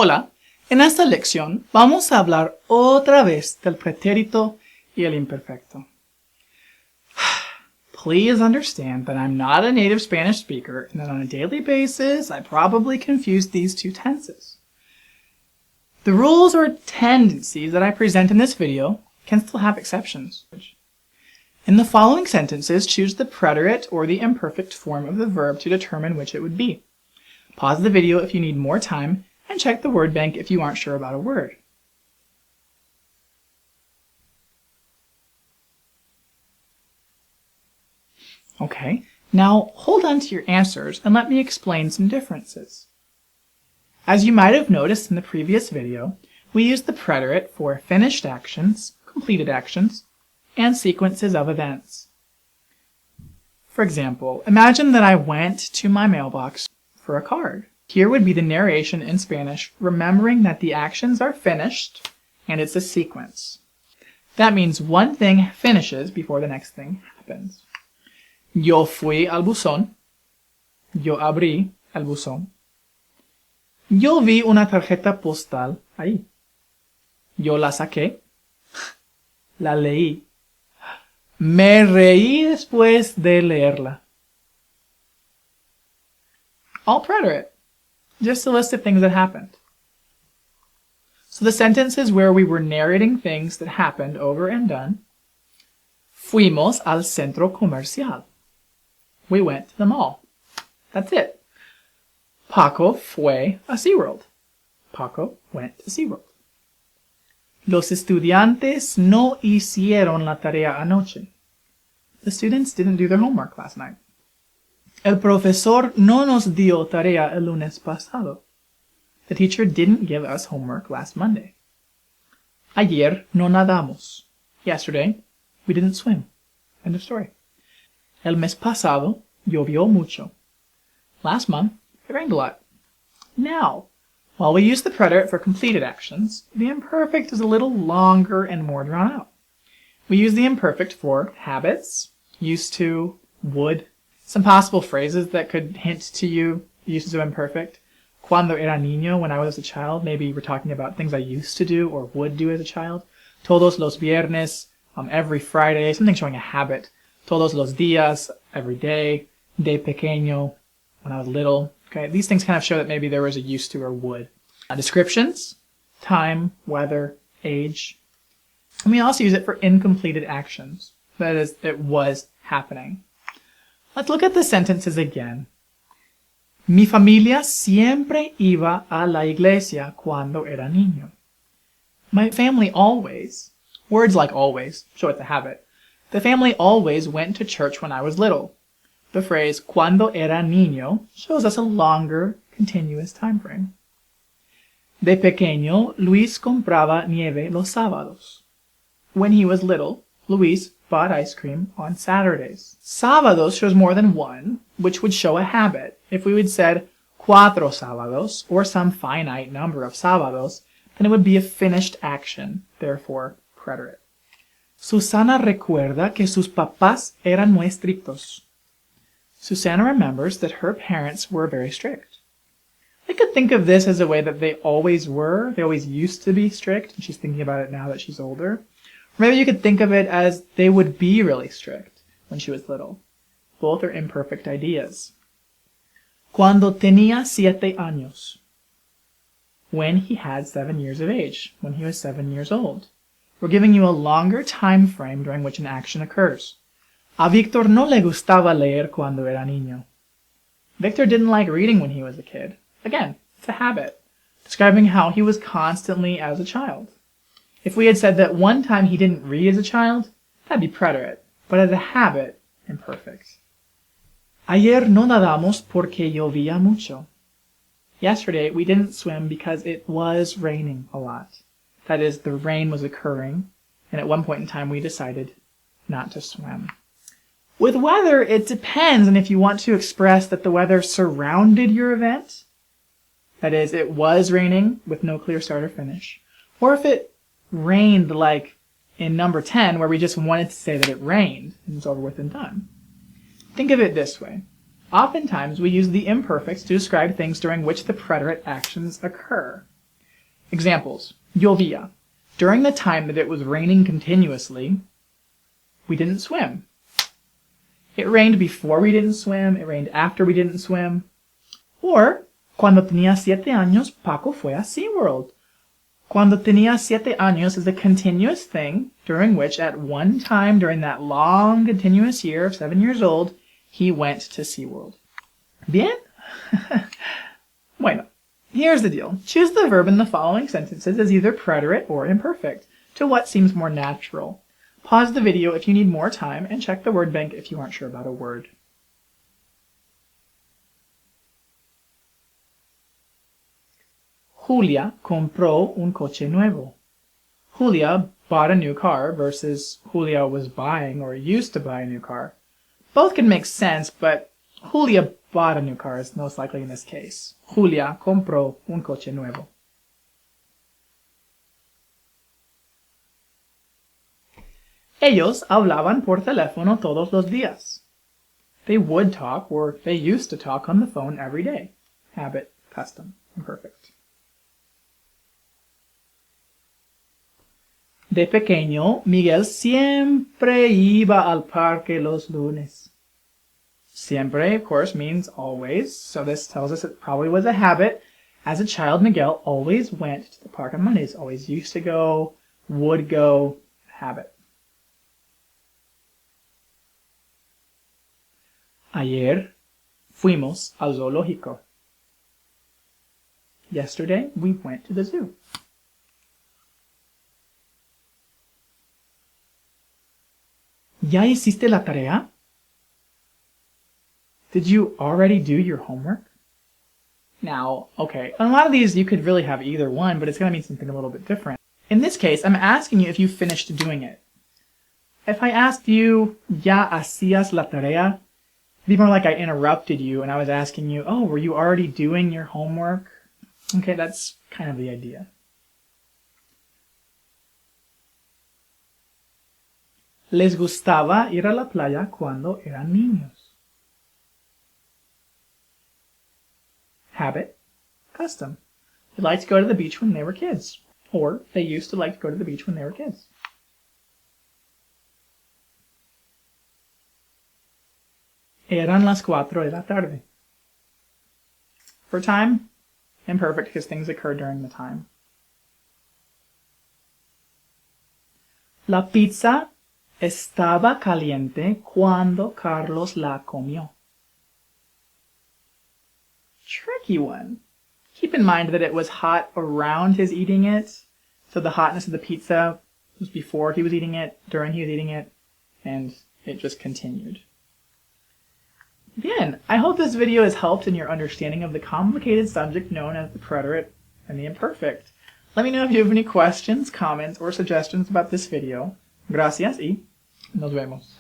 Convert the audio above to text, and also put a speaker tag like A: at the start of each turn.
A: Hola, en esta lección vamos a hablar otra vez del pretérito y el imperfecto. Please understand that I'm not a native Spanish speaker and that on a daily basis I probably confuse these two tenses. The rules or tendencies that I present in this video can still have exceptions. In the following sentences, choose the preterite or the imperfect form of the verb to determine which it would be. Pause the video if you need more time and check the word bank if you aren't sure about a word. Okay, now hold on to your answers and let me explain some differences. As you might have noticed in the previous video, we use the preterite for finished actions, completed actions, and sequences of events. For example, imagine that I went to my mailbox for a card. Here would be the narration in Spanish, remembering that the actions are finished and it's a sequence. That means one thing finishes before the next thing happens. Yo fui al buzón. Yo abrí el buzón. Yo vi una tarjeta postal ahí. Yo la saqué. La leí. Me reí después de leerla. All preterite. Just a list of things that happened. So the sentences where we were narrating things that happened over and done. Fuimos al centro comercial. We went to the mall. That's it. Paco fue a SeaWorld. Paco went to SeaWorld. Los estudiantes no hicieron la tarea anoche. The students didn't do their homework last night. El profesor no nos dio tarea el lunes pasado. The teacher didn't give us homework last Monday. Ayer no nadamos. Yesterday, we didn't swim. End of story. El mes pasado llovió mucho. Last month, it rained a lot. Now, while we use the preterite for completed actions, the imperfect is a little longer and more drawn out. We use the imperfect for habits, used to, would. Some possible phrases that could hint to you uses of imperfect. Cuando era niño, when I was a child, maybe we're talking about things I used to do or would do as a child. Todos los viernes, every Friday, something showing a habit. Todos los días, every day. De pequeño, when I was little. Okay, these things kind of show that maybe there was a used to or would. Descriptions, time, weather, age. And we also use it for incompleted actions. That is, it was happening. Let's look at the sentences again. Mi familia siempre iba a la iglesia cuando era niño. My family always, words like always show it's a habit. The family always went to church when I was little. The phrase cuando era niño shows us a longer, continuous time frame. De pequeño, Luis compraba nieve los sábados. When he was little, Luis bought ice cream on Saturdays. Sábados shows more than one, which would show a habit. If we would said cuatro sábados, or some finite number of sábados, then it would be a finished action, therefore preterite. Susana recuerda que sus papás eran muy estrictos. Susanna remembers that her parents were very strict. I could think of this as a way that they always were, they always used to be strict, and she's thinking about it now that she's older. Maybe you could think of it as they would be really strict when she was little. Both are imperfect ideas. Cuando tenía 7 años. When he had 7 years of age. When he was 7 years old. We're giving you a longer time frame during which an action occurs. A Víctor no le gustaba leer cuando era niño. Victor didn't like reading when he was a kid. Again, it's a habit, describing how he was constantly as a child. If we had said that one time he didn't read as a child, that'd be preterite, but as a habit, imperfect. Ayer no nadamos porque llovía mucho. Yesterday, we didn't swim because it was raining a lot. That is, the rain was occurring, and at one point in time we decided not to swim. With weather, it depends on if you want to express that the weather surrounded your event. That is, it was raining with no clear start or finish. Or if it rained like in number 10, where we just wanted to say that it rained and it's over with and done. Think of it this way. Oftentimes, we use the imperfects to describe things during which the preterite actions occur. Examples. Llovía. During the time that it was raining continuously, we didn't swim. It rained before we didn't swim. It rained after we didn't swim. Or, cuando tenía 7 años, Paco fue a SeaWorld. Cuando tenía 7 años is a continuous thing during which at one time during that long continuous year of 7 years old, he went to SeaWorld. Bien? Bueno, here's the deal. Choose the verb in the following sentences as either preterite or imperfect, to what seems more natural. Pause the video if you need more time and check the word bank if you aren't sure about a word. Julia compró un coche nuevo. Julia bought a new car versus Julia was buying or used to buy a new car. Both can make sense, but Julia bought a new car is most likely in this case. Julia compró un coche nuevo. Ellos hablaban por teléfono todos los días. They would talk or they used to talk on the phone every day. Habit, custom, imperfect. De pequeño, Miguel siempre iba al parque los lunes. Siempre, of course, means always, so this tells us it probably was a habit. As a child, Miguel always went to the park on Mondays, always used to go, would go, habit. Ayer fuimos al zoológico. Yesterday, we went to the zoo. ¿Ya hiciste la tarea? Did you already do your homework? Now, okay, on a lot of these you could really have either one, but it's going to mean something a little bit different. In this case, I'm asking you if you finished doing it. If I asked you, ¿Ya hacías la tarea? It'd be more like I interrupted you and I was asking you, oh, were you already doing your homework? Okay, that's kind of the idea. Les gustaba ir a la playa cuando eran niños. Habit, custom. They liked to go to the beach when they were kids. Or they used to like to go to the beach when they were kids. Eran las 4 de la tarde. For time, imperfect because things occur during the time. La pizza estaba caliente cuando Carlos la comió. Tricky one. Keep in mind that it was hot around his eating it, so the hotness of the pizza was before he was eating it, during he was eating it, and it just continued. Bien, I hope this video has helped in your understanding of the complicated subject known as the preterite and the imperfect. Let me know if you have any questions, comments, or suggestions about this video. Gracias y nos vemos.